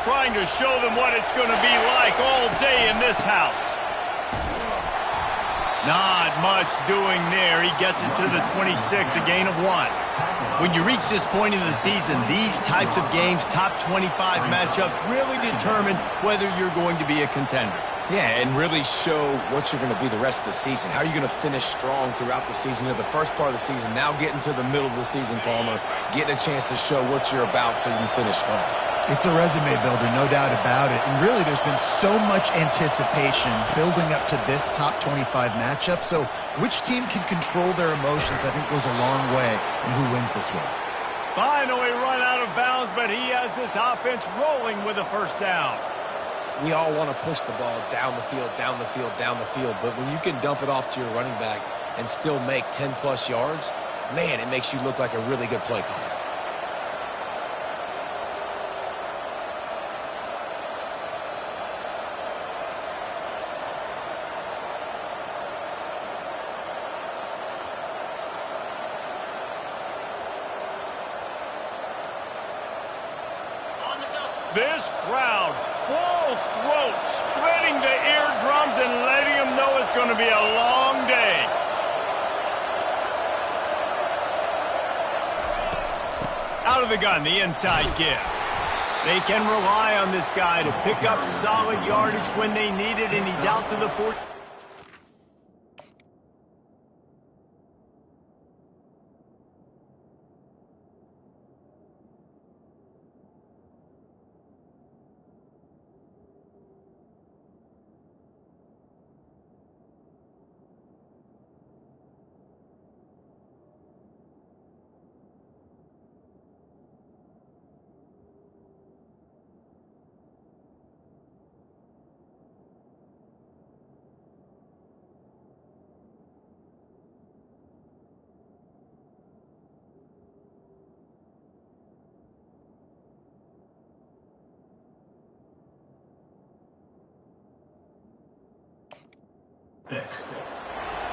trying to show them what it's going to be like all day in this house. Not much doing there. He gets it to the 26, a gain of 1. When you reach this point in the season, these types of games, top 25 matchups, really determine whether you're going to be a contender. Yeah, and really show what you're going to be the rest of the season. How are you going to finish strong throughout the season? You know, the first part of the season, now getting to the middle of the season, Palmer, getting a chance to show what you're about so you can finish strong. It's a resume builder, no doubt about it. And really, there's been so much anticipation building up to this top 25 matchup. So which team can control their emotions, I think, goes a long way in who wins this one. Finally run out of bounds, but he has this offense rolling with a first down. We all want to push the ball down the field, down the field, down the field. But when you can dump it off to your running back and still make 10-plus yards, man, it makes you look like a really good play caller. This crowd, full throat, spreading the eardrums and letting them know it's going to be a long day. Out of the gun, the inside give. They can rely on this guy to pick up solid yardage when they need it, and he's out to the 40.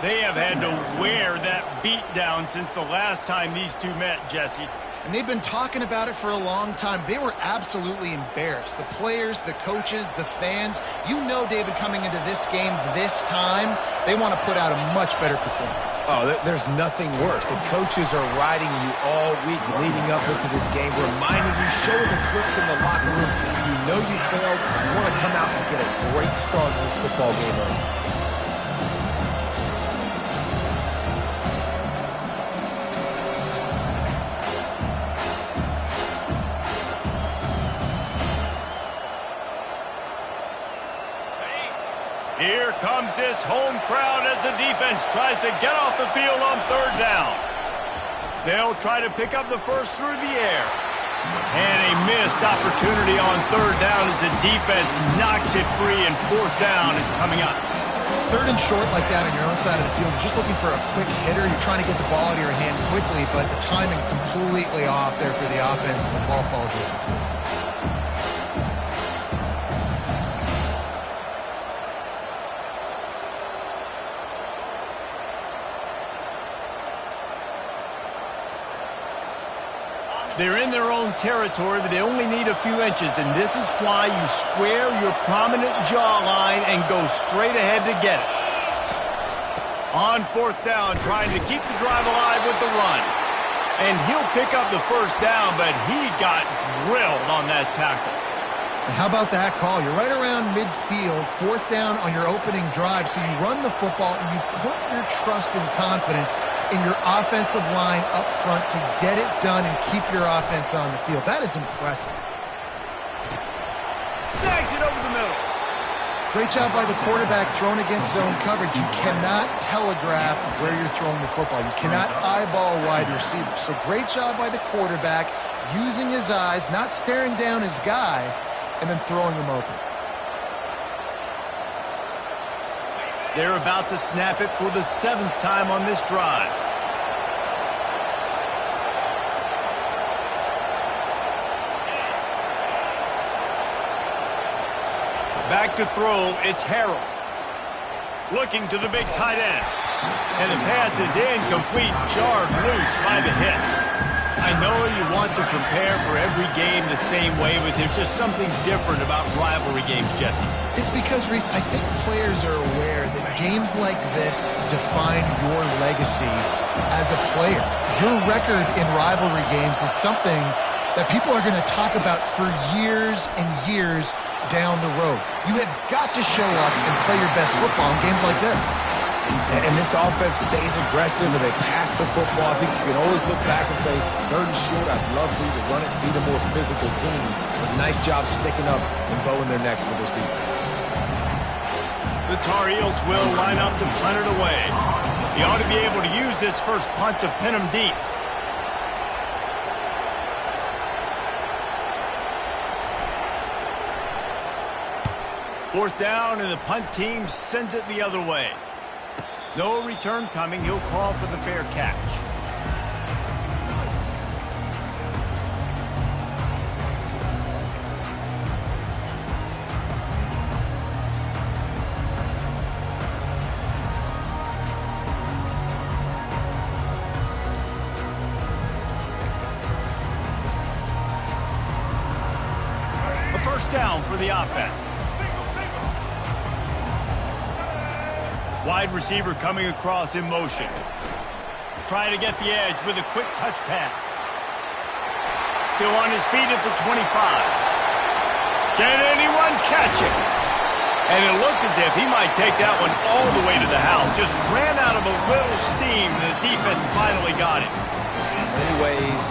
They have had to wear that beat down since the last time these two met, Jesse. And they've been talking about it for a long time. They were absolutely embarrassed. The players, the coaches, the fans. You know, David, coming into this game this time, they want to put out a much better performance. Oh, there's nothing worse. The coaches are riding you all week leading up into this game, reminding you, showing the clips in the locker room. You know you failed. You want to come out and get a great start in this football game early. Here comes this home crowd as the defense tries to get off the field on third down. They'll try to pick up the first through the air. And a missed opportunity on third down as the defense knocks it free, and fourth down is coming up. Third and short like that on your own side of the field, you're just looking for a quick hitter. You're trying to get the ball out of your hand quickly, but the timing completely off there for the offense, and the ball falls in. They're in their own territory, but they only need a few inches, and this is why you square your prominent jawline and go straight ahead to get it. On fourth down, trying to keep the drive alive with the run. And he'll pick up the first down, but he got drilled on that tackle. And how about that call? You're right around midfield, fourth down on your opening drive, so you run the football and you put your trust and confidence in your offensive line up front to get it done and keep your offense on the field. That is impressive. Snags it over the middle. Great job by the quarterback thrown against zone coverage. You cannot telegraph where you're throwing the football. You cannot eyeball wide receivers. So great job by the quarterback using his eyes, not staring down his guy, and then throwing him open. They're about to snap it for the 7th time on this drive. Back to throw, it's Harrell. Looking to the big tight end. And the pass is incomplete, jarred loose by the hit. I know you want to prepare for every game the same way, but there's just something different about rivalry games, Jesse. It's because, Reese, I think players are aware that games like this define your legacy as a player. Your record in rivalry games is something that people are going to talk about for years and years down the road. You have got to show up and play your best football in games like this. And this offense stays aggressive and they pass the football. I think you can always look back and say, 3rd and short, I'd love for you to run it and be the more physical team. But nice job sticking up and bowing their necks for this defense. The Tar Heels will line up to punt it away. He ought to be able to use this first punt to pin them deep. Fourth down, and the punt team sends it the other way. No return coming. He'll call for the fair catch. A first down for the offense. Wide receiver coming across in motion. Trying to get the edge with a quick touch pass. Still on his feet at the 25. Can anyone catch it? And it looked as if he might take that one all the way to the house. Just ran out of a little steam, and the defense finally got it. In many ways,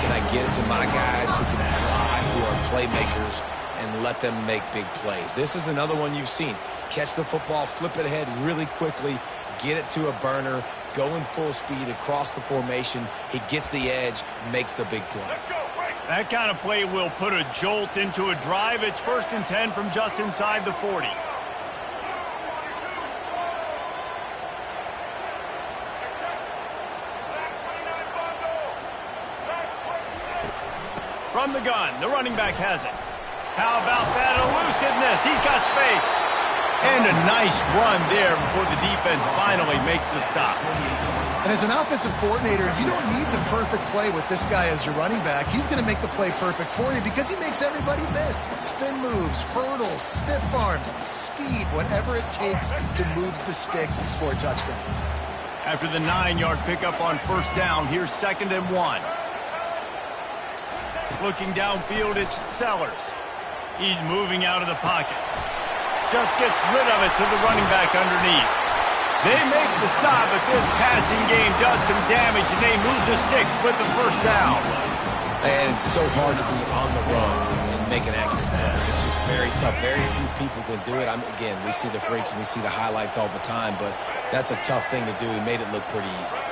can I get it to my guys who can fly, who are playmakers, and let them make big plays. This is another one you've seen. Catch the football, flip it ahead really quickly, get it to a burner, go in full speed across the formation. He gets the edge, makes the big play. That kind of play will put a jolt into a drive. It's 1st and 10 from just inside the 40. From the gun, the running back has it. How about that elusiveness? He's got space. And a nice run there before the defense finally makes the stop. And as an offensive coordinator, you don't need the perfect play with this guy as your running back. He's going to make the play perfect for you because he makes everybody miss. Spin moves, hurdles, stiff arms, speed, whatever it takes to move the sticks and score touchdowns. After the 9-yard pickup on first down, here's 2nd and 1. Looking downfield, it's Sellers. He's moving out of the pocket. Just gets rid of it to the running back underneath. They make the stop, but this passing game does some damage, and they move the sticks with the first down. And it's so hard to be on the run and make an accurate throw. It's just very tough. Very few people can do it. Again, we see the freaks and we see the highlights all the time, but that's a tough thing to do. He made it look pretty easy.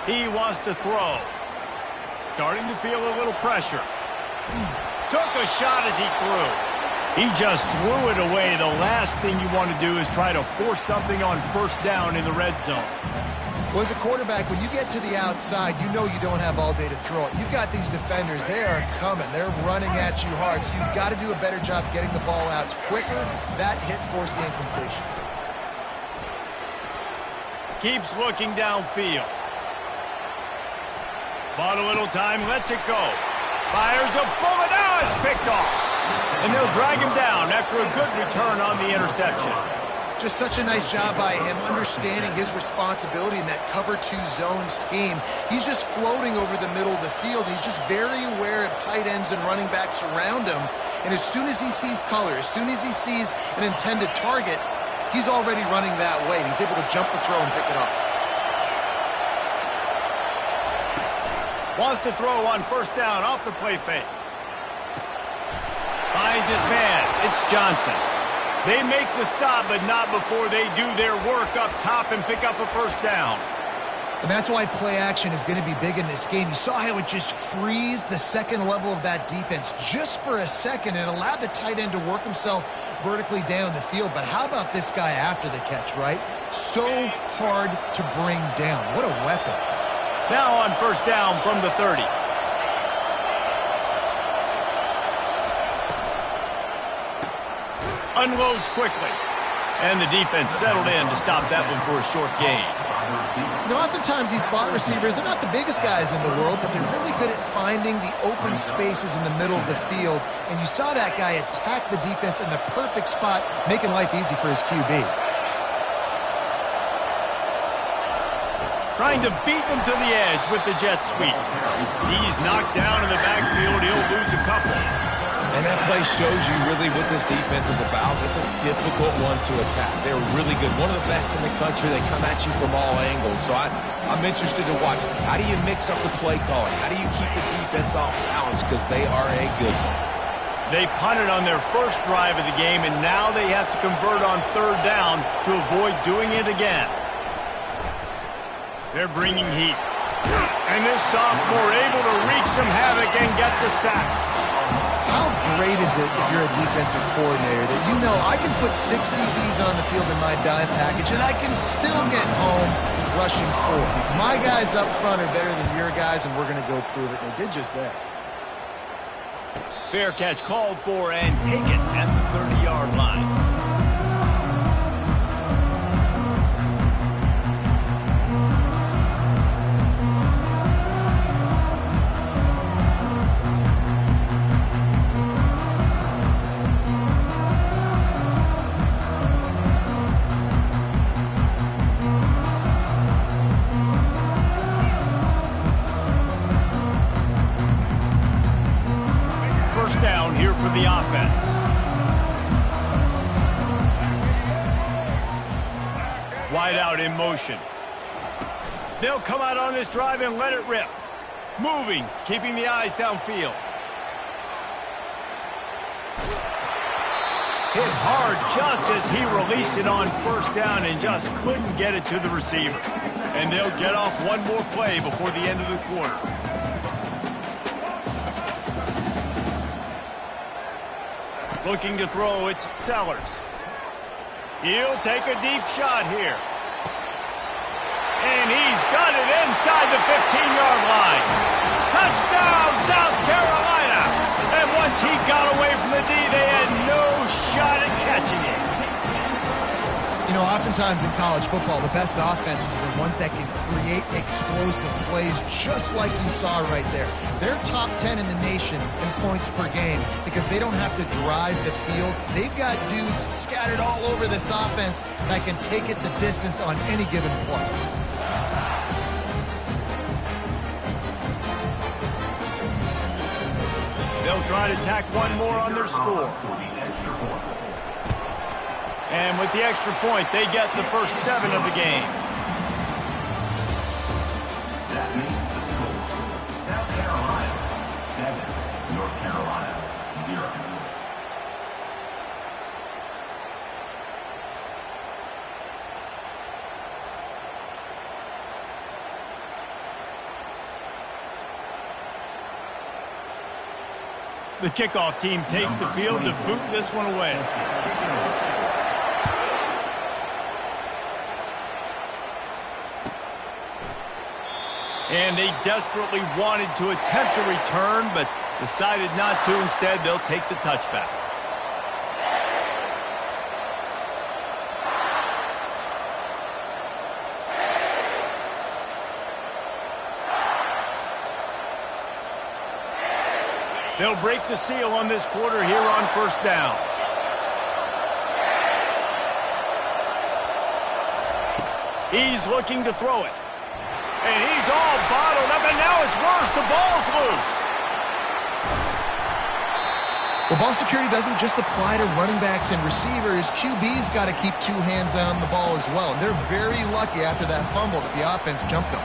He wants to throw. Starting to feel a little pressure. Took a shot as he threw. He just threw it away. The last thing you want to do is try to force something on first down in the red zone. Well, as a quarterback, when you get to the outside, you know you don't have all day to throw it. You've got these defenders. They are coming. They're running at you hard. So you've got to do a better job getting the ball out quicker. That hit forced the incompletion. Keeps looking downfield. Bought a little time, lets it go. Fires a bullet. Now it's picked off. And they'll drag him down after a good return on the interception. Just such a nice job by him understanding his responsibility in that cover 2 zone scheme. He's just floating over the middle of the field. He's just very aware of tight ends and running backs around him. And as soon as he sees color, as soon as he sees an intended target, he's already running that way. And he's able to jump the throw and pick it up. Wants to throw on first down off the play fake. Finds his man. It's Johnson. They make the stop, but not before they do their work up top and pick up a first down. And that's why play action is going to be big in this game. You saw how it just frees the second level of that defense just for a second. It allowed the tight end to work himself vertically down the field. But how about this guy after the catch, right? So hard to bring down. What a weapon. Now on first down from the 30. Unloads quickly. And the defense settled in to stop that one for a short gain. You know, oftentimes these slot receivers, they're not the biggest guys in the world, but they're really good at finding the open spaces in the middle of the field. And you saw that guy attack the defense in the perfect spot, making life easy for his QB. Trying to beat them to the edge with the jet sweep. He's knocked down in the backfield. He'll lose a couple. And that play shows you really what this defense is about. It's a difficult one to attack. They're really good. One of the best in the country. They come at you from all angles. So I'm interested to watch. How do you mix up the play calling? How do you keep the defense off balance? Because they are a good one. They punted on their first drive of the game, and now they have to convert on third down to avoid doing it again. They're bringing heat. And this sophomore able to wreak some havoc and get the sack. How great is it if you're a defensive coordinator that you know I can put 6 DBs on the field in my dime package and I can still get home rushing 4. My guys up front are better than your guys, and we're going to go prove it. And they did just that. Fair catch called for and taken at the 30-yard line. Down here for the offense. Wide out in motion. They'll come out on this drive and let it rip. Moving, keeping the eyes downfield. Hit hard just as he released it on first down and just couldn't get it to the receiver. And they'll get off one more play before the end of the quarter. Looking to throw, it's Sellers. He'll take a deep shot here. And he's got it inside the 15-yard line. Touchdown, South Carolina! And once he got away from the D, they had no shot at catching it. You know, oftentimes in college football, the best offenses are the ones that can create explosive plays just like you saw right there. They're top 10 in the nation in points per game because they don't have to drive the field. They've got dudes scattered all over this offense that can take it the distance on any given play. They'll try to tack one more on their score. And with the extra point, they get the first 7 of the game. That makes the score South Carolina 7, North Carolina 0. The kickoff team takes the field to boot this one away. And they desperately wanted to attempt a return, but decided not to. Instead, they'll take the touchback. They'll break the seal on this quarter here on first down. He's looking to throw it. And he's all bottled up, and now it's worse. The ball's loose. Well, ball security doesn't just apply to running backs and receivers. QB's got to keep 2 hands on the ball as well. And they're very lucky after that fumble that the offense jumped them.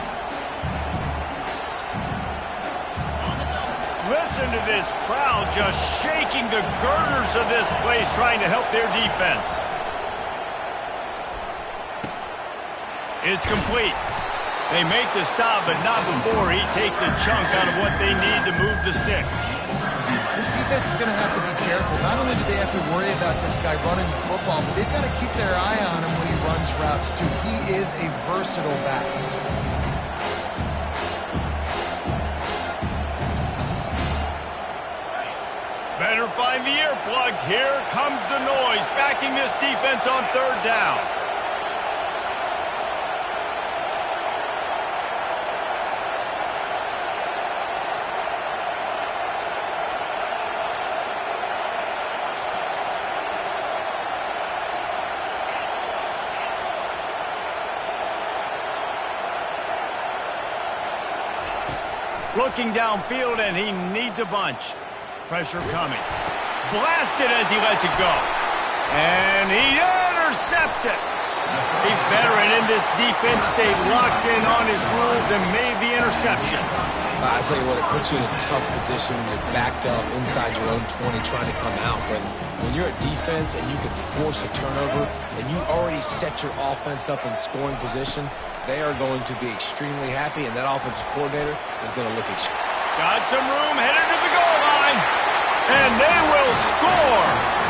Listen to this crowd just shaking the girders of this place, trying to help their defense. It's complete. They make the stop, but not before he takes a chunk out of what they need to move the sticks. This defense is going to have to be careful. Not only do they have to worry about this guy running the football, but they've got to keep their eye on him when he runs routes, too. He is a versatile back. Better find the earplugs. Here comes the noise, backing this defense on third down. Looking downfield, and he needs a bunch. Pressure coming. Blasted as he lets it go. And he intercepts it. A veteran in this defense stayed locked in on his rules and made the interception. I tell you what, it puts you in a tough position when you're backed up inside your own 20 trying to come out. But when you're a defense and you can force a turnover and you already set your offense up in scoring position, they are going to be extremely happy, and that offensive coordinator is going to look extremely. Got some room, headed to the goal line. And they will score.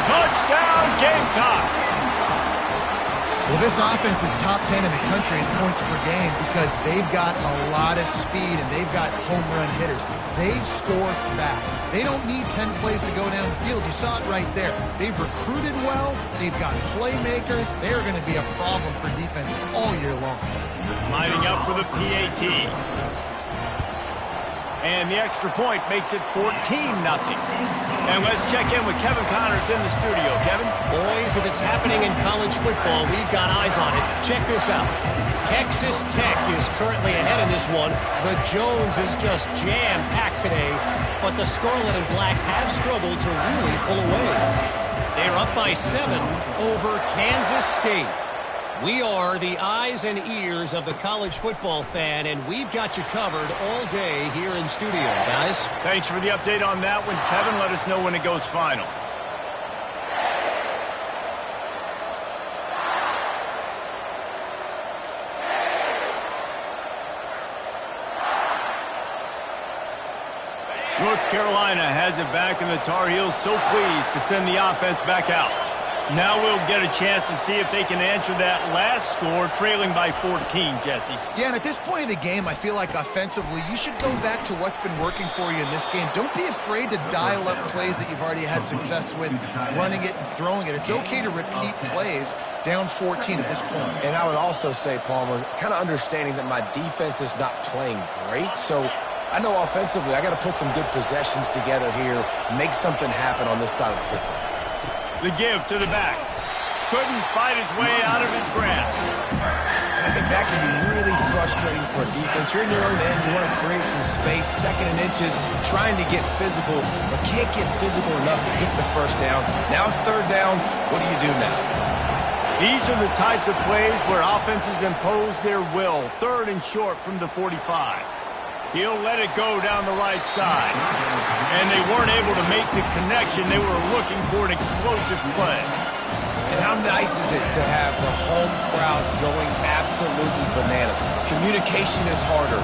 Touchdown, Gamecocks. Well, this offense is top 10 in the country in points per game because they've got a lot of speed and they've got home run hitters. They score fast. They don't need 10 plays to go down the field. You saw it right there. They've recruited well. They've got playmakers. They're going to be a problem for defense all year long. Lining up for the PAT. And the extra point makes it 14-0. And let's check in with Kevin Connors in the studio. Kevin? Boys, if it's happening in college football, we've got eyes on it. Check this out. Texas Tech is currently ahead in this one. The Jones is just jam-packed today, but the Scarlet and Black have struggled to really pull away. They're up by 7 over Kansas State. We are the eyes and ears of the college football fan, and we've got you covered all day here in studio, guys. Thanks for the update on that one, Kevin. Let us know when it goes final. North Carolina has it back, and the Tar Heels so pleased to send the offense back out. Now we'll get a chance to see if they can answer that last score, trailing by 14, Jesse. Yeah, and at this point of the game, I feel like offensively, you should go back to what's been working for you in this game. Don't be afraid to dial up plays that you've already had success with, running it and throwing it. It's okay to repeat plays down 14 at this point. And I would also say, Palmer, kind of understanding that my defense is not playing great, so I know offensively I got to put some good possessions together here, make something happen on this side of the football. The give to the back. Couldn't fight his way out of his grasp. I think that can be really frustrating for a defense. You're in your own end. You want to create some space, 2nd and inches, trying to get physical, but can't get physical enough to get the first down. Now it's 3rd down. What do you do now? These are the types of plays where offenses impose their will. 3rd and short from the 45. He'll let it go down the right side. And they weren't able to make the connection. They were looking for an explosive play. And how nice is it to have the home crowd going absolutely bananas? Communication is harder.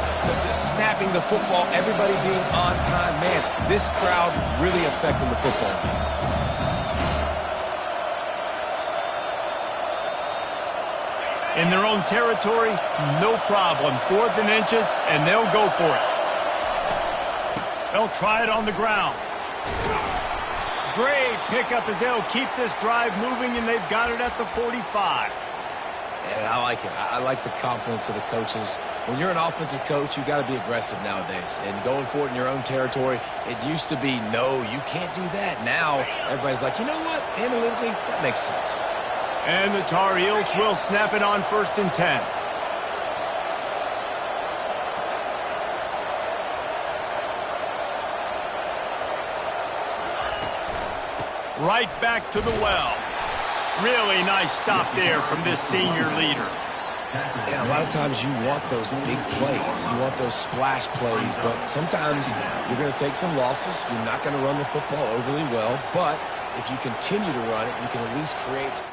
The snapping the football, everybody being on time. Man, this crowd really affecting the football game. In their own territory, no problem. 4th and inches, and they'll go for it. They'll try it on the ground. Great pickup as they'll keep this drive moving, and they've got it at the 45. Yeah, I like it. I like the confidence of the coaches. When you're an offensive coach, you got to be aggressive nowadays. And going for it in your own territory, it used to be, no, you can't do that. Now, everybody's like, you know what? Analytically, that makes sense. And the Tar Heels will snap it on 1st and 10. Right back to the well. Really nice stop there from this senior leader. Yeah, a lot of times you want those big plays. You want those splash plays, but sometimes you're going to take some losses. You're not going to run the football overly well, but if you continue to run it, you can at least create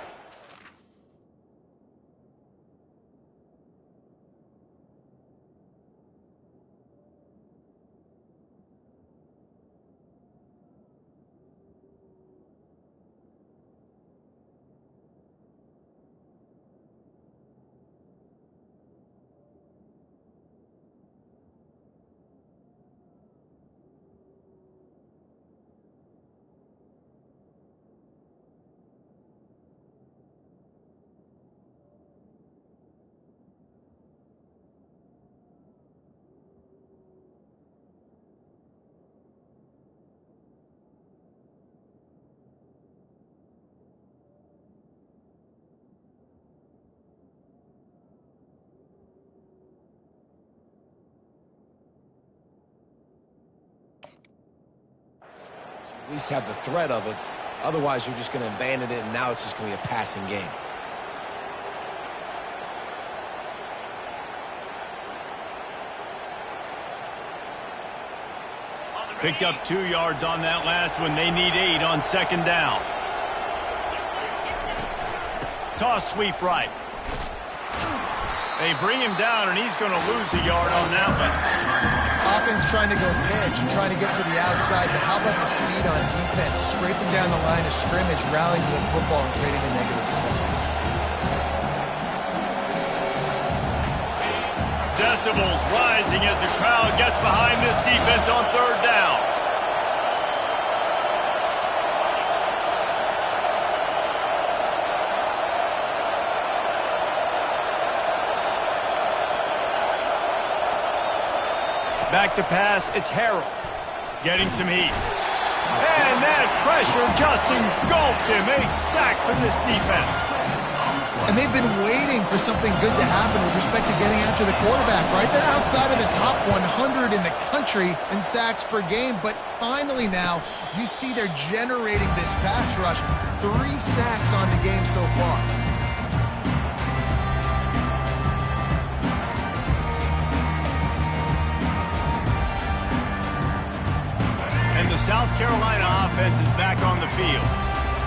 At least have the threat of it. Otherwise, you're just going to abandon it, and now it's just going to be a passing game. Picked up 2 yards on that last one. They need 8 on second down. Toss sweep right. They bring him down, and he's going to lose a yard on that one. Offense trying to go pitch and trying to get to the outside, but how about the speed on defense? Scraping down the line of scrimmage, rallying to the football, and creating a negative play. Decibels rising as the crowd gets behind this defense on third down. Back to pass, it's Harrell. Getting some heat. And that pressure just engulfed him. A sack from this defense. And they've been waiting for something good to happen with respect to getting after the quarterback, right? They're outside of the top 100 in the country in sacks per game, but finally now you see they're generating this pass rush. 3 sacks on the game so far. And the South Carolina offense is back on the field.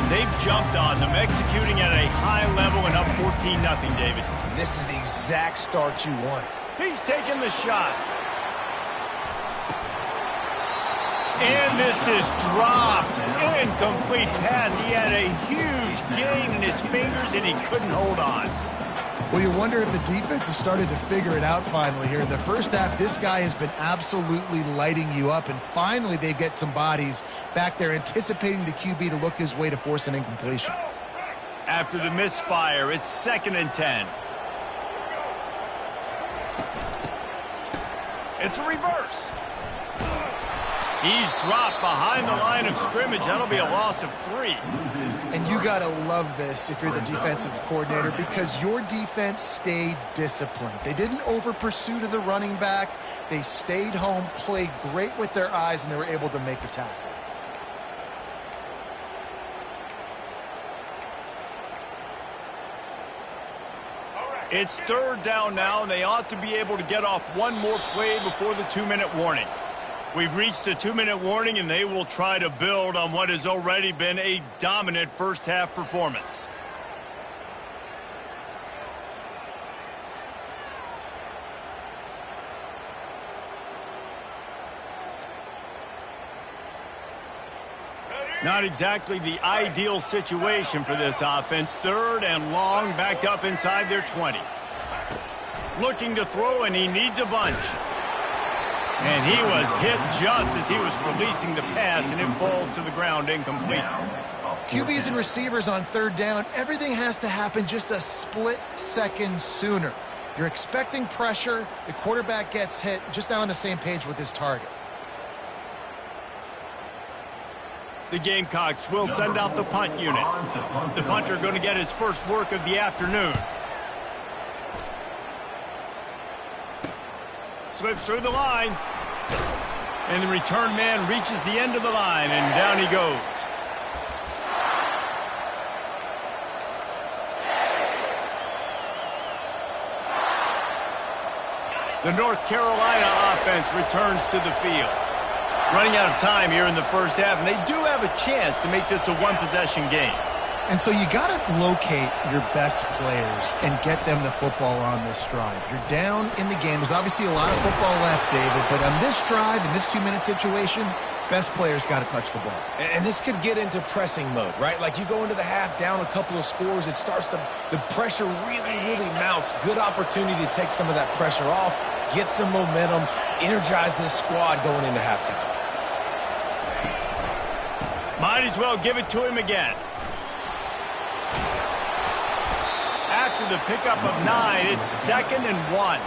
They've jumped on them, executing at a high level and up 14-0, David. This is the exact start you want. He's taking the shot. And this is dropped. Incomplete pass. He had a huge gain in his fingers, and he couldn't hold on. Well, you wonder if the defense has started to figure it out finally here. In the first half, this guy has been absolutely lighting you up, and finally they get some bodies back there anticipating the QB to look his way to force an incompletion. After the misfire, it's 2nd and 10. It's a reverse. He's dropped behind the line of scrimmage. That'll be a loss of 3. And you got to love this if you're the defensive coordinator, because your defense stayed disciplined. They didn't over-pursue to the running back. They stayed home, played great with their eyes, and they were able to make the tackle. It's 3rd down now, and they ought to be able to get off one more play before the 2-minute warning. We've reached the 2-minute warning, and they will try to build on what has already been a dominant first-half performance. Not exactly the ideal situation for this offense. 3rd and long, backed up inside their 20. Looking to throw, and he needs a bunch. And he was hit just as he was releasing the pass, and it falls to the ground incomplete. QBs and receivers on 3rd down, everything has to happen just a split second sooner. You're expecting pressure, the quarterback gets hit, just now on the same page with his target. The Gamecocks will send out the punt unit. The punter going to get his first work of the afternoon. Slips through the line. And the return man reaches the end of the line, and down he goes. The North Carolina offense returns to the field. Running out of time here in the first half, and they do have a chance to make this a one-possession game. And so you got to locate your best players and get them the football on this drive. You're down in the game. There's obviously a lot of football left, David, but on this drive, in this 2-minute situation, best players got to touch the ball. And this could get into pressing mode, right? Like you go into the half down a couple of scores, it starts to, the pressure really mounts. Good opportunity to take some of that pressure off, get some momentum, energize this squad going into halftime. Might as well give it to him again. After the pickup of 9, it's 2nd and 1.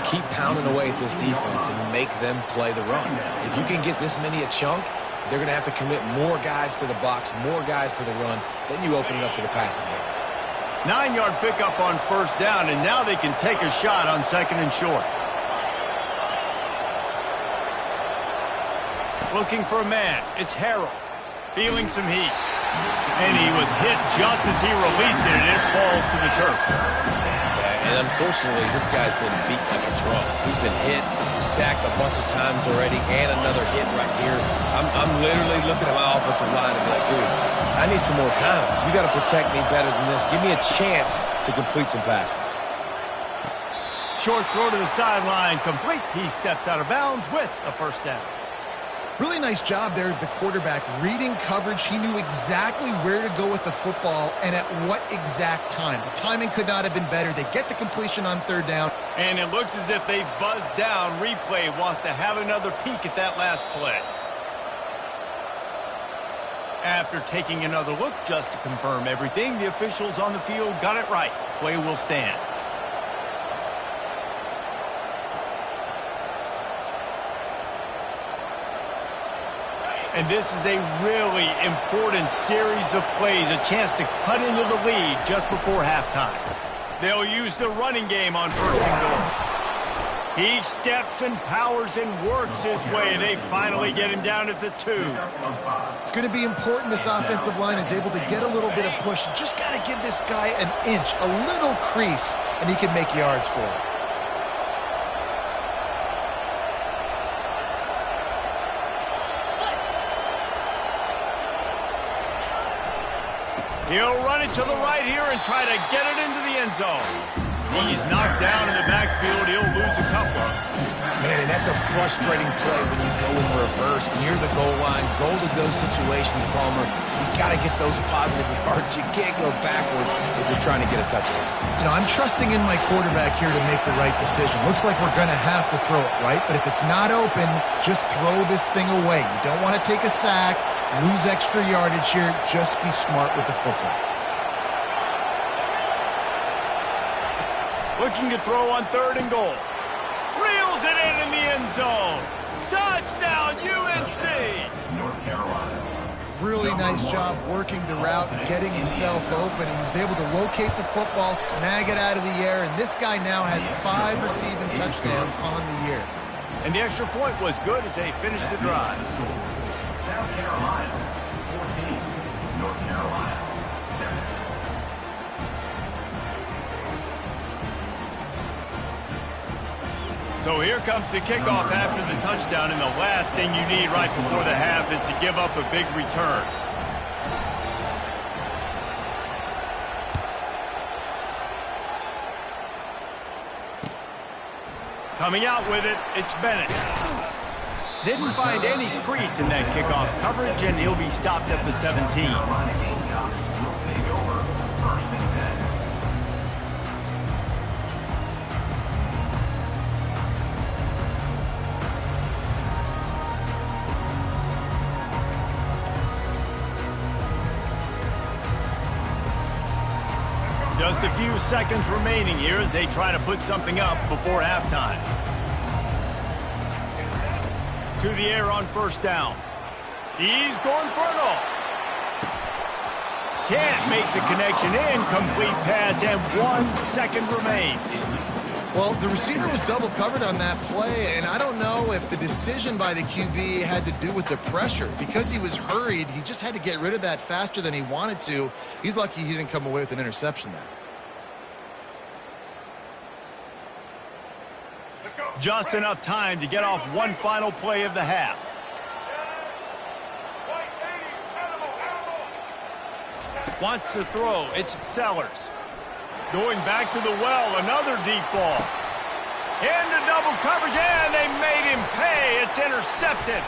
Keep pounding away at this defense and make them play the run. If you can get this many a chunk, they're going to have to commit more guys to the box, more guys to the run. Then you open it up for the passing game. 9-yard pickup on 1st down, and now they can take a shot on 2nd and short. Looking for a man. It's Harrell. feeling some heat. And he was hit just as he released it, and it falls to the turf. And unfortunately, this guy's been beat like a drum. He's been hit, sacked a bunch of times already, and another hit right here. I'm literally looking at my offensive line and be like, dude, I need some more time. You got to protect me better than this. Give me a chance to complete some passes. Short throw to the sideline, complete. He steps out of bounds with a first down. Really nice job there of the quarterback reading coverage. He knew exactly where to go with the football and at what exact time. The timing could not have been better. They get the completion on third down. And it looks as if they've buzzed down. Replay wants to have another peek at that last play. After taking another look just to confirm everything, the officials on the field got it right. Play will stand. And this is a really important series of plays, a chance to cut into the lead just before halftime. They'll use the running game on first and goal. He steps and powers and works his way. They finally get him down at the 2. It's going to be important this offensive line is able to get a little bit of push. You just got to give this guy an inch, a little crease, and he can make yards for it. He'll run it to the right here and try to get it into the end zone. He's knocked down in the backfield. He'll lose a couple. Man, and that's a frustrating play when you go in reverse near the goal line. Goal-to-go situations, Palmer. You got to get those positive yards. You can't go backwards if you're trying to get a touchdown. You know, I'm trusting in my quarterback here to make the right decision. Looks like we're going to have to throw it, right? But if it's not open, just throw this thing away. You don't want to take a sack, lose extra yardage here. Just be smart with the football. Looking to throw on third and goal. Reels it in the end zone. Touchdown, UNC! North Carolina. Really nice job working the route and getting himself open. And he was able to locate the football, snag it out of the air, and this guy now has 5 receiving touchdowns on the year. And the extra point was good as they finished the drive. South Carolina, 14. North Carolina, 7. So here comes the kickoff after the touchdown, and the last thing you need right before the half is to give up a big return. Coming out with it, it's Bennett. Didn't find any crease in that kickoff coverage, and he'll be stopped at the 17. Carolina Gamecocks will take over first and 10. Just a few seconds remaining here as they try to put something up before halftime. To the air on first down. He's going for it all. Can't make the connection. Incomplete pass, and 1 second remains. Well, the receiver was double covered on that play, and I don't know if the decision by the QB had to do with the pressure. Because he was hurried, he just had to get rid of that faster than he wanted to. He's lucky he didn't come away with an interception there. Just enough time to get off one final play of the half. Wants to throw. It's Sellers. Going back to the well, another deep ball. Into double coverage, and they made him pay. It's intercepted.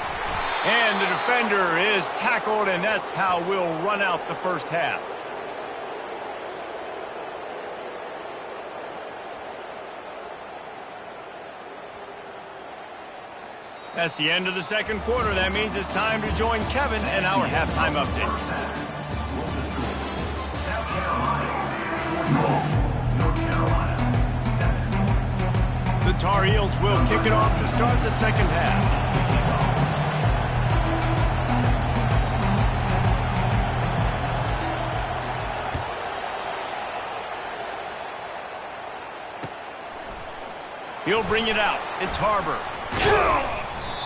And the defender is tackled, and that's how we'll run out the first half. That's the end of the second quarter. That means it's time to join Kevin and our halftime update. South Carolina, North Carolina, 7. The Tar Heels will kick it off to start the second half. He'll bring it out. It's Harbor.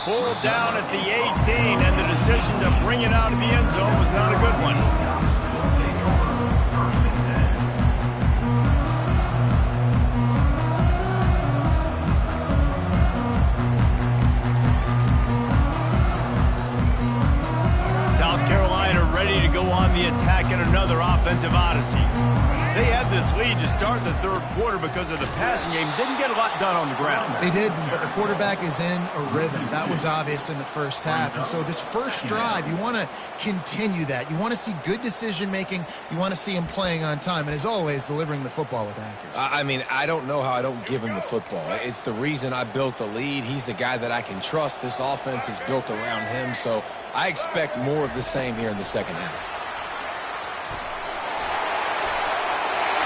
Pulled down at the 18, and the decision to bring it out of the end zone was not a good one. South Carolina ready to go on the attack in another offensive odyssey. They had this lead to start the third quarter because of the passing game. Didn't get a lot done on the ground. They did, but the quarterback is in a rhythm. That was obvious in the first half. And so this first drive, you want to continue that. You want to see good decision-making. You want to see him playing on time. And as always, delivering the football with accuracy. I mean, I don't know how I don't give him the football. It's the reason I built the lead. He's the guy that I can trust. This offense is built around him. So I expect more of the same here in the second half.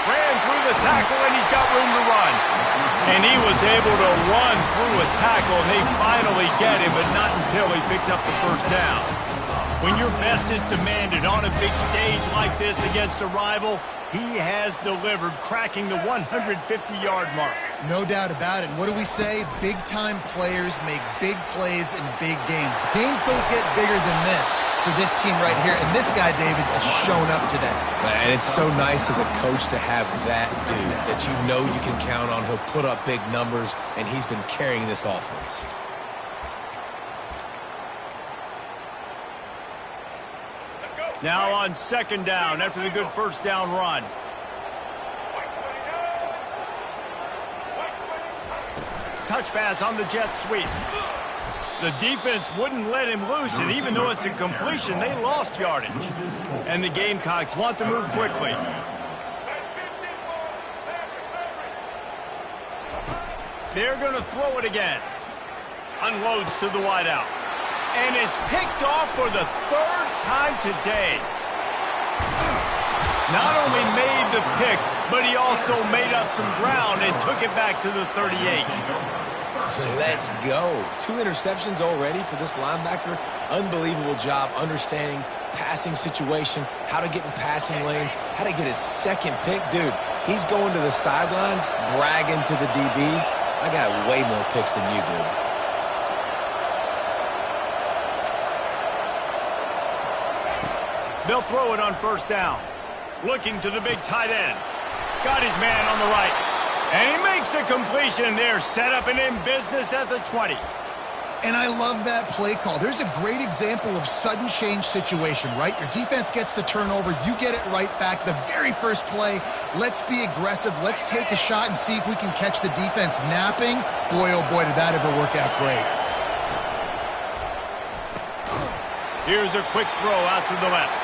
Ran through the tackle, and he's got room to run. And he was able to run through a tackle, and they finally get him, but not until he picks up the first down. When your best is demanded on a big stage like this against a rival, he has delivered, cracking the 150-yard mark. No doubt about it. What do we say? Big-time players make big plays in big games. The games don't get bigger than this for this team right here, and this guy, David, has shown up today. And it's so nice as a coach to have that dude that you know you can count on. He'll put up big numbers, and he's been carrying this offense. Now on second down after the good first down run. Touch pass on the jet sweep. The defense wouldn't let him loose, and even though it's a completion, they lost yardage. And the Gamecocks want to move quickly. They're going to throw it again. Unloads to the wideout. And it's picked off for the third time today. Not only made the pick, but he also made up some ground and took it back to the 38. Let's go. 2 interceptions already for this linebacker. Unbelievable job understanding passing situation, how to get in passing lanes, how to get his second pick. Dude, he's going to the sidelines, bragging to the DBs. I got way more picks than you did. They'll throw it on first down. Looking to the big tight end. Got his man on the right. And he makes a completion there. Set up and in business at the 20. And I love that play call. There's a great example of sudden change situation, right? Your defense gets the turnover. You get it right back. The very first play, let's be aggressive. Let's take a shot and see if we can catch the defense napping. Boy, oh boy, did that ever work out great. Here's a quick throw out to the left.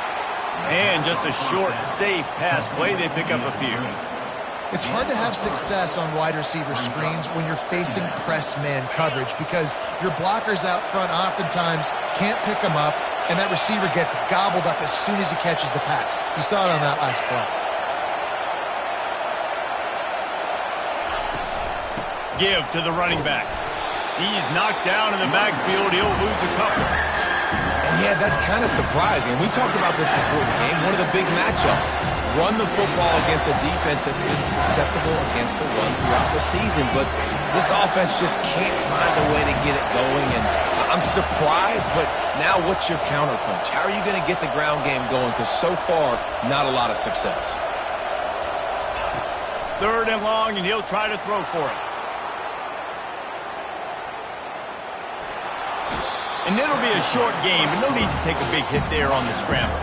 And just a short, safe pass play. They pick up a few. It's hard to have success on wide receiver screens when you're facing press man coverage because your blockers out front oftentimes can't pick them up, and that receiver gets gobbled up as soon as he catches the pass. You saw it on that last play. Give to the running back. He's knocked down in the backfield. He'll lose a couple. And yeah, that's kind of surprising. We talked about this before the game. One of the big matchups. Run the football against a defense that's been susceptible against the run throughout the season. But this offense just can't find a way to get it going. And I'm surprised, but now what's your counterpunch? How are you going to get the ground game going? Because so far, not a lot of success. Third and long, and he'll try to throw for it. And it'll be a short game, and no need to take a big hit there on the scramble.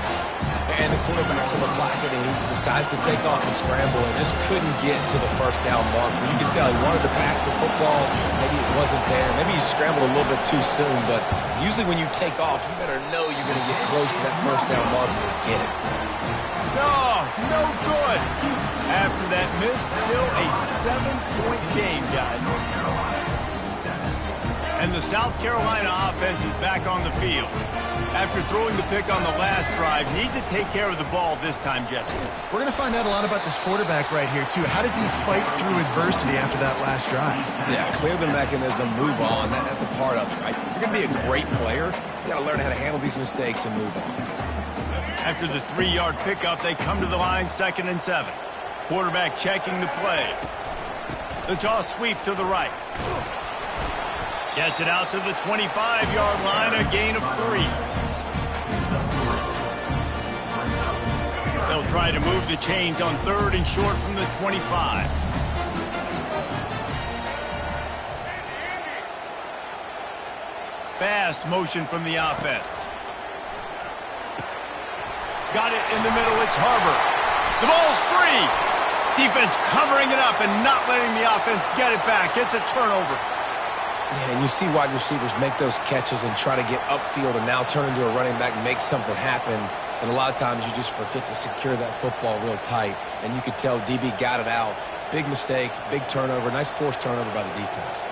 And the quarterback's in the pocket, and he decides to take off and scramble and just couldn't get to the first down marker. You can tell he wanted to pass the football. Maybe it wasn't there. Maybe he scrambled a little bit too soon. But usually when you take off, you better know you're going to get close to that first down marker and get it. No good. After that miss, still a 7-point game, guys. And the South Carolina offense is back on the field. After throwing the pick on the last drive, need to take care of the ball this time, Jesse. We're going to find out a lot about this quarterback right here, too. How does he fight through adversity after that last drive? Yeah, clear the mechanism, move on. That's a part of it, right? If you're going to be a great player, you got to learn how to handle these mistakes and move on. After the 3-yard pickup, they come to the line, 2nd and 7. Quarterback checking the play. The toss sweep to the right. Gets it out to the 25-yard line, a gain of 3. They'll try to move the chains on 3rd and short from the 25. Fast motion from the offense. Got it in the middle. It's Harbor. The ball's free. Defense covering it up and not letting the offense get it back. It's a turnover. Yeah, and you see wide receivers make those catches and try to get upfield and now turn into a running back and make something happen. And a lot of times you just forget to secure that football real tight. And you could tell DB got it out. Big mistake, big turnover, nice forced turnover by the defense.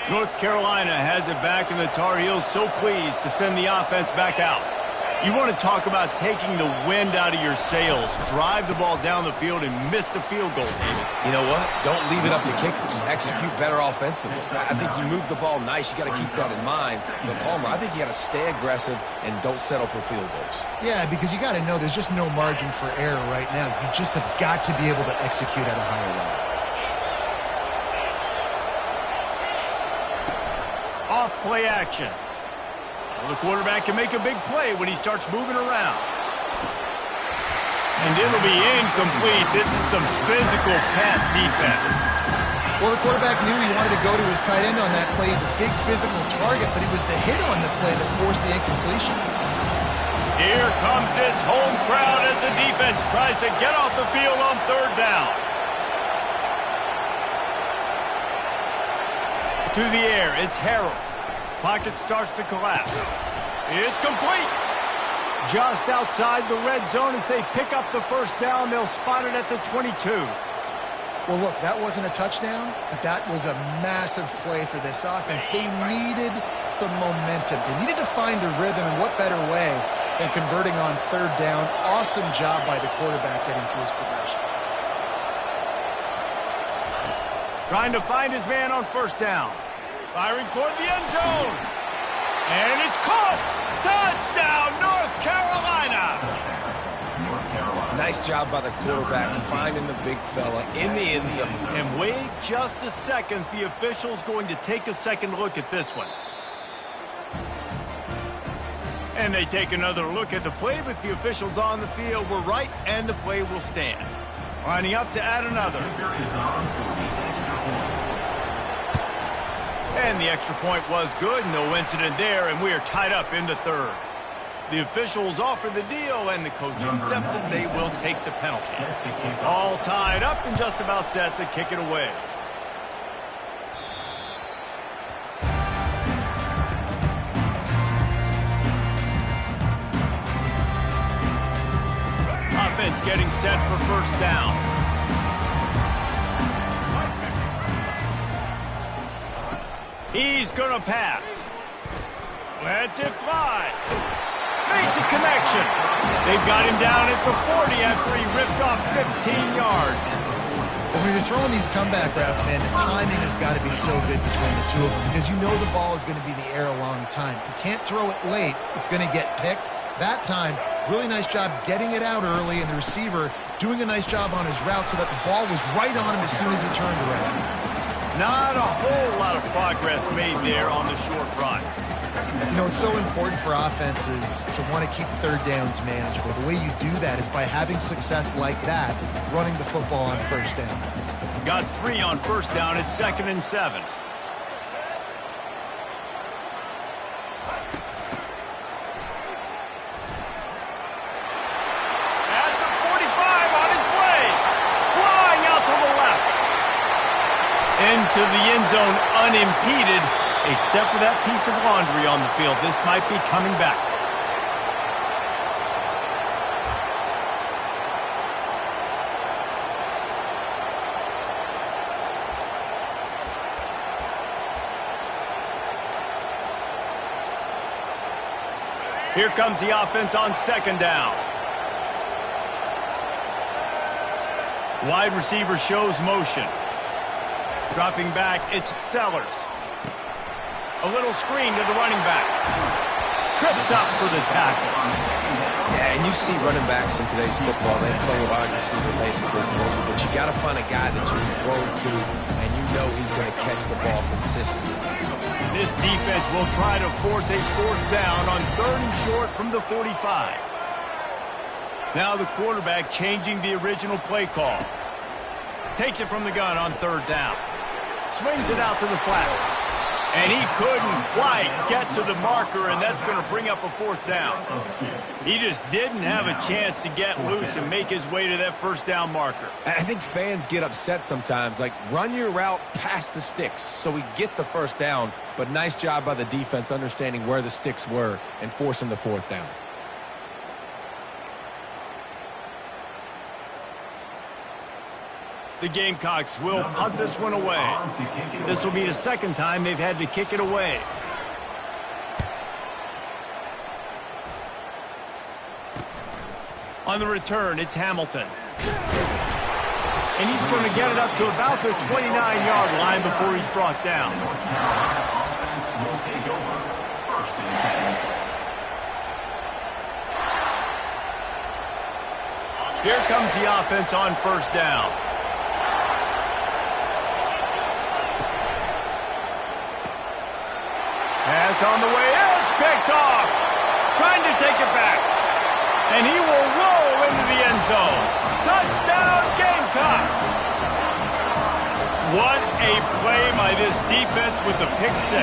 North Carolina has it back, and the Tar Heels so pleased to send the offense back out. You want to talk about taking the wind out of your sails. Drive the ball down the field and miss the field goal, David. You know what? Don't leave it up to kickers. Execute better offensively. I think you move the ball nice. You got to keep that in mind. But Palmer, I think you got to stay aggressive and don't settle for field goals. Yeah, because you got to know there's just no margin for error right now. You just have got to be able to execute at a higher level. Off play action. The quarterback can make a big play when he starts moving around. And it'll be incomplete. This is some physical pass defense. Well, the quarterback knew he wanted to go to his tight end on that play. He's a big physical target, but it was the hit on the play that forced the incompletion. Here comes this home crowd as the defense tries to get off the field on 3rd down. To the air, it's Harrell. Pocket starts to collapse. It's complete. Just outside the red zone as they pick up the 1st down. They'll spot it at the 22. Well, look, that wasn't a touchdown, but that was a massive play for this offense. They needed some momentum. They needed to find a rhythm, and what better way than converting on 3rd down. Awesome job by the quarterback getting through his progression. Trying to find his man on 1st down. Firing toward the end zone. And it's caught. Touchdown, North Carolina. Nice job by the quarterback finding the big fella in the end zone. And wait just a second. The official's going to take a second look at this one. And they take another look at the play, but the officials on the field were right, and the play will stand. Lining up to add another. And the extra point was good. No incident there, and we are tied up in the 3rd. The officials offer the deal, and the coach accepts it. They will take the penalty. All tied up and just about set to kick it away. Offense getting set for 1st down. He's going to pass. Lets it fly. Makes a connection. They've got him down at the 40 after he ripped off 15 yards. But when you're throwing these comeback routes, man, the timing has got to be so good between the two of them because you know the ball is going to be in the air a long time. You can't throw it late. It's going to get picked. That time, really nice job getting it out early, and the receiver doing a nice job on his route so that the ball was right on him as soon as he turned around. Not a whole lot of progress made there on the short run. You know, it's so important for offenses to want to keep 3rd downs manageable. The way you do that is by having success like that, running the football on 1st down. Got 3 on 1st down. It's 2nd and 7. At the 45 on his way. Flying out to the left. Into the end zone unimpeded, except for that piece of laundry on the field. This might be coming back. Here comes the offense on 2nd down. Wide receiver shows motion. Dropping back, it's Sellers. A little screen to the running back. Tripped up for the tackle. Yeah, and you see running backs in today's football, they play wide receiver basically for you, but you got to find a guy that you can throw to, and you know he's going to catch the ball consistently. This defense will try to force a fourth down on 3rd and short from the 45. Now the quarterback changing the original play call. Takes it from the gun on 3rd down. Swings it out to the flat. And he couldn't quite get to the marker, and that's going to bring up a 4th down. He just didn't have a chance to get loose and make his way to that 1st down marker. I think fans get upset sometimes, like run your route past the sticks so we get the 1st down, but nice job by the defense understanding where the sticks were and forcing the 4th down. The Gamecocks will punt this one away. This will be the 2nd time they've had to kick it away. On the return, it's Hamilton. And he's going to get it up to about the 29-yard line before he's brought down. Will take over 1st and 10. Here comes the offense on 1st down. Pass on the way. It's picked off. Trying to take it back. And he will roll into the end zone. Touchdown, Gamecocks. What a play by this defense with the pick 6.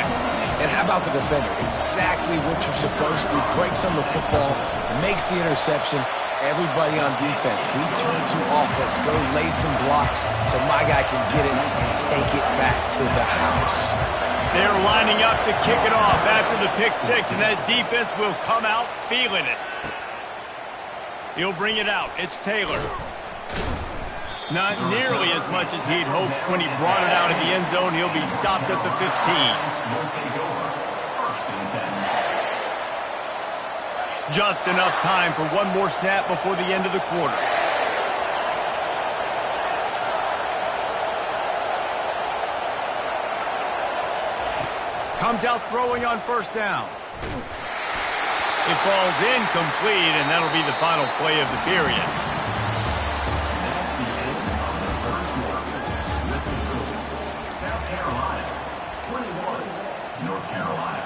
And how about the defender? Exactly what you're supposed to do. Breaks on the football, makes the interception. Everybody on defense, we turn to offense. Go lay some blocks so my guy can get it and take it back to the house. They're lining up to kick it off after the pick 6, and that defense will come out feeling it. He'll bring it out. It's Taylor. Not nearly as much as he'd hoped when he brought it out of the end zone. He'll be stopped at the 15. Will take over 1st and 10. Just enough time for one more snap before the end of the quarter. Comes out throwing on 1st down. It falls incomplete, and that'll be the final play of the period. That's the end of the 3rd quarter. With the score, South Carolina 21, North Carolina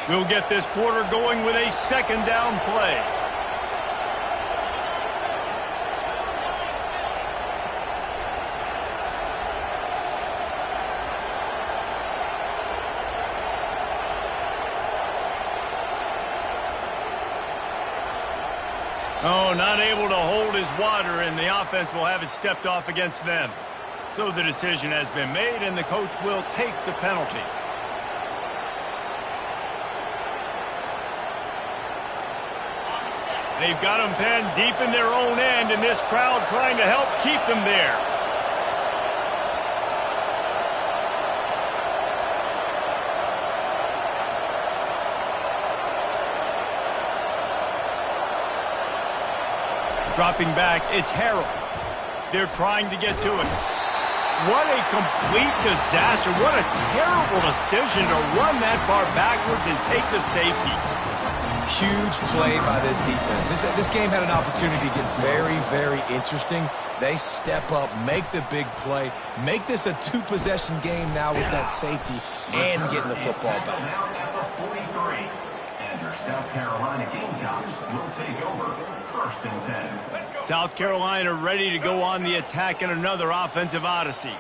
14. We'll get this quarter going with a 2nd down play. Oh, not able to hold his water, and the offense will have it stepped off against them. So the decision has been made, and the coach will take the penalty. They've got them penned deep in their own end, and this crowd trying to help keep them there. Dropping back, it's Harrell. They're trying to get to it. What a complete disaster. What a terrible decision to run that far backwards and take the safety. Huge play by this defense. This game had an opportunity to get very, very interesting. They step up, make the big play, make this a 2-possession game now with that safety and getting the football back. Now at the 43. And your South Carolina Gamecocks will take over 1st and 10. South Carolina ready to go on the attack in another offensive odyssey.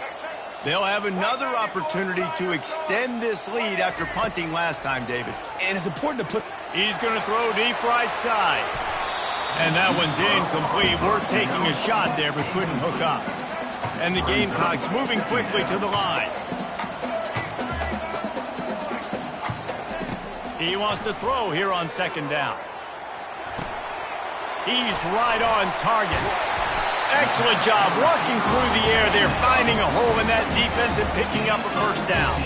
They'll have another opportunity to extend this lead after punting last time, David. And it's important to put... He's going to throw deep right side. And that one's incomplete. Worth taking a shot there, but couldn't hook up. And the Gamecocks moving quickly to the line. He wants to throw here on 2nd down. He's right on target. Excellent job working through the air there, finding a hole in that defense and picking up a 1st down.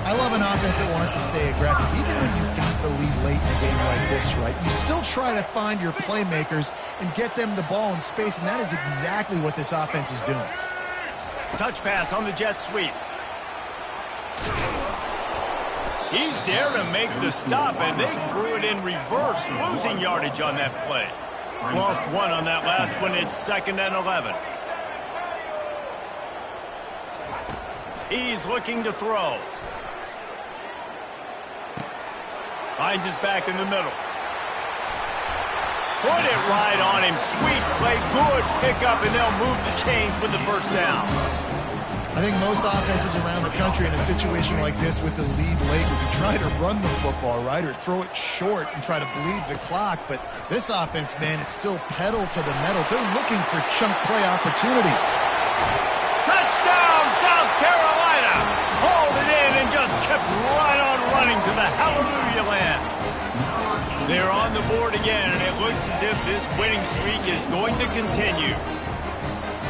I love an offense that wants to stay aggressive. Even when you've got the lead late in a game like this, right, you still try to find your playmakers and get them the ball in space, and that is exactly what this offense is doing. Touch pass on the jet sweep. He's there to make the stop, and they threw it in reverse, losing yardage on that play. Lost one on that last one. It's 2nd and 11. He's looking to throw. Finds his back in the middle. Put it right on him. Sweet play, good pickup, and they'll move the chains with the first down. I think most offenses around the country in a situation like this with the lead late would be trying to run the football, right, or throw it short and try to bleed the clock. But this offense, man, it's still pedal to the metal. They're looking for chunk play opportunities. Touchdown, South Carolina! Hauled it in and just kept right on running to the hallelujah land. They're on the board again, and it looks as if this winning streak is going to continue.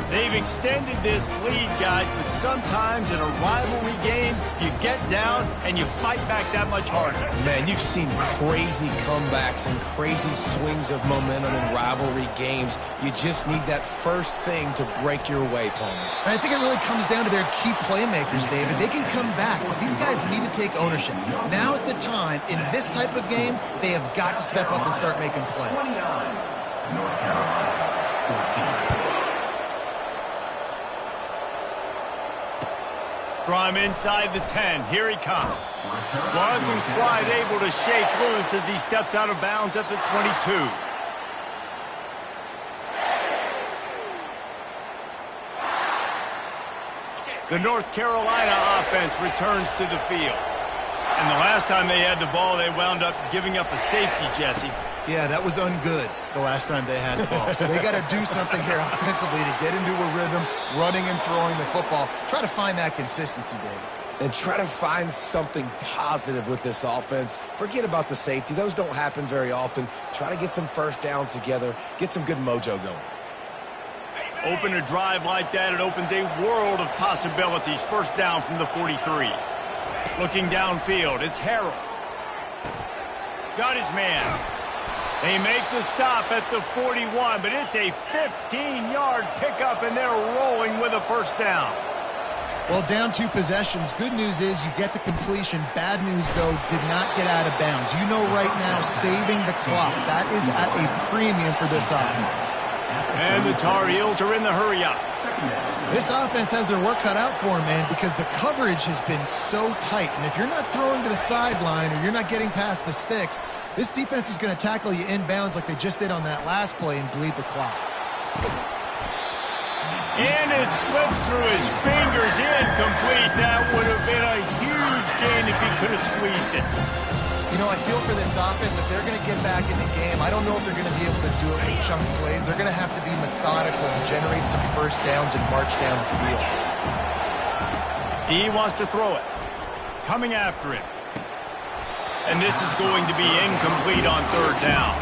They've extended this lead, guys, but sometimes in a rivalry game, you get down and you fight back that much harder. Man, you've seen crazy comebacks and crazy swings of momentum in rivalry games. You just need that first thing to break your way, Palmer. And I think it really comes down to their key playmakers, David. They can come back, but these guys need to take ownership. Now's the time. In this type of game, they have got to step up and start making plays. 29, North Carolina, 14. From inside the 10, here he comes. Wasn't quite able to shake loose as he steps out of bounds at the 22. The North Carolina offense returns to the field. And the last time they had the ball, they wound up giving up a safety, Jesse. Yeah, that was ungood the last time they had the ball. So they got to do something here offensively to get into a rhythm, running and throwing the football. Try to find that consistency, David. And try to find something positive with this offense. Forget about the safety. Those don't happen very often. Try to get some first downs together. Get some good mojo going. Open a drive like that, it opens a world of possibilities. First down from the 43. Looking downfield, it's Harrell. Got his man. They make the stop at the 41, but it's a 15-yard pickup, and they're rolling with a first down. Well, down 2 possessions. Good news is you get the completion. Bad news, though, did not get out of bounds. You know right now, saving the clock. That is at a premium for this offense. And the Tar Heels are in the hurry-up. This offense has their work cut out for them, man, because the coverage has been so tight. And if you're not throwing to the sideline or you're not getting past the sticks, this defense is going to tackle you inbounds like they just did on that last play and bleed the clock. And it slips through his fingers, incomplete. That would have been a huge gain if he could have squeezed it. You know, I feel for this offense, if they're going to get back in the game, I don't know if they're going to be able to do it with chunk plays. They're going to have to be methodical and generate some first downs and march down the field. He wants to throw it. Coming after him. And this is going to be incomplete on third down.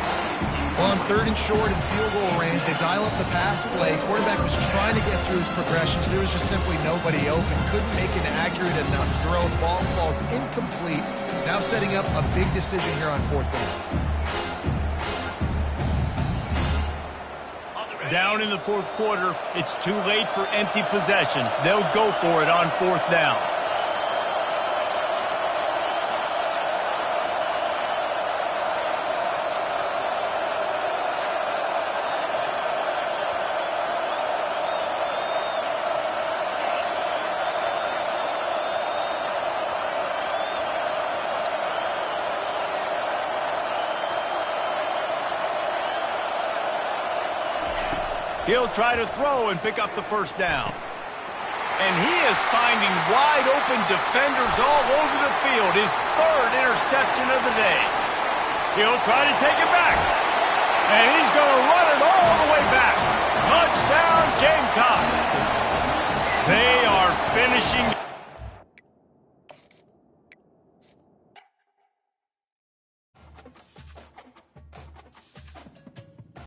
Well, on third and short and field goal range, they dial up the pass play. Quarterback was trying to get through his progressions. There was just simply nobody open. Couldn't make an accurate enough throw. The ball falls incomplete. Now setting up a big decision here on fourth down. Down in the fourth quarter, it's too late for empty possessions. They'll go for it on fourth down. He'll try to throw and pick up the first down. And he is finding wide open defenders all over the field. His third interception of the day. He'll try to take it back. And he's going to run it all the way